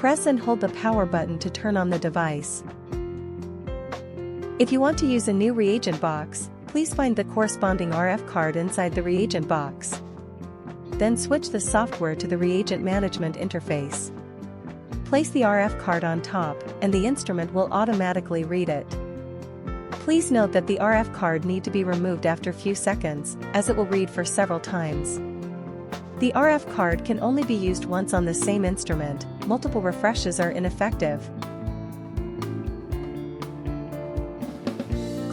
Press and hold the power button to turn on the device. If you want to use a new reagent box, please find the corresponding RF card inside the reagent box. Then switch the software to the reagent management interface. Place the RF card on top, and the instrument will automatically read it. Please note that the RF card need to be removed after a few seconds, as it will read for several times. The RF card can only be used once on the same instrument. Multiple refreshes are ineffective.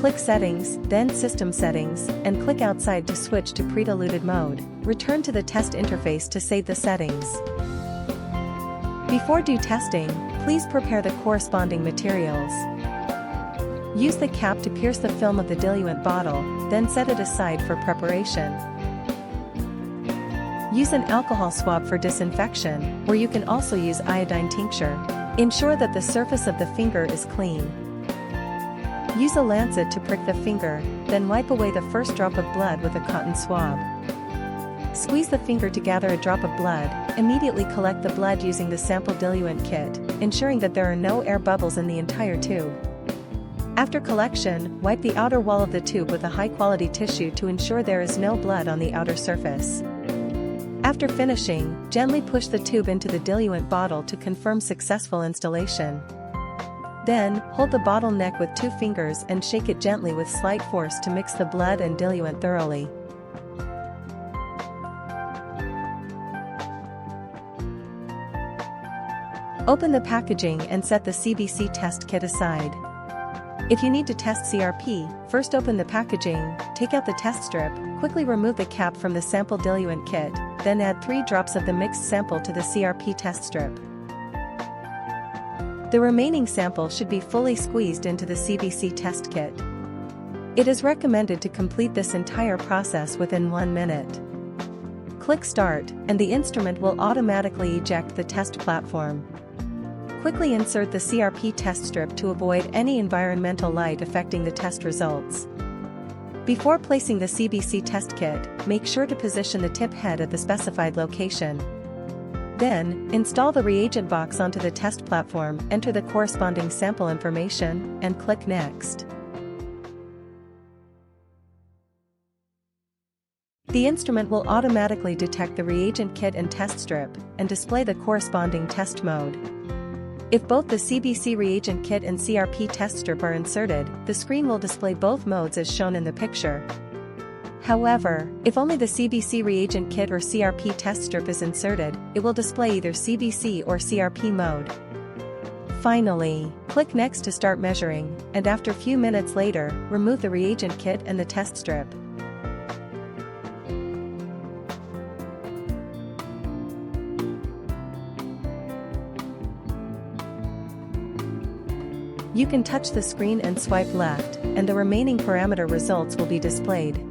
Click Settings, then System Settings, and click outside to switch to pre-diluted mode. Return to the test interface to save the settings. Before do testing, please prepare the corresponding materials. Use the cap to pierce the film of the diluent bottle, then set it aside for preparation. Use an alcohol swab for disinfection, or you can also use iodine tincture. Ensure that the surface of the finger is clean. Use a lancet to prick the finger, then wipe away the first drop of blood with a cotton swab. Squeeze the finger to gather a drop of blood. Immediately collect the blood using the sample diluent kit, ensuring that there are no air bubbles in the entire tube. After collection, wipe the outer wall of the tube with a high-quality tissue to ensure there is no blood on the outer surface. After finishing, gently push the tube into the diluent bottle to confirm successful installation. Then, hold the bottle neck with 2 fingers and shake it gently with slight force to mix the blood and diluent thoroughly. Open the packaging and set the CBC test kit aside. If you need to test CRP, first open the packaging, take out the test strip, quickly remove the cap from the sample diluent kit, then add 3 drops of the mixed sample to the CRP test strip. The remaining sample should be fully squeezed into the CBC test kit. It is recommended to complete this entire process within 1 minute. Click Start, and the instrument will automatically eject the test platform. Quickly insert the CRP test strip to avoid any environmental light affecting the test results. Before placing the CBC test kit, make sure to position the tip head at the specified location. Then, install the reagent box onto the test platform, enter the corresponding sample information, and click Next. The instrument will automatically detect the reagent kit and test strip, and display the corresponding test mode. If both the CBC reagent kit and CRP test strip are inserted, the screen will display both modes as shown in the picture. However, if only the CBC reagent kit or CRP test strip is inserted, it will display either CBC or CRP mode. Finally, click Next to start measuring, and after a few minutes later, remove the reagent kit and the test strip. You can touch the screen and swipe left, and the remaining parameter results will be displayed.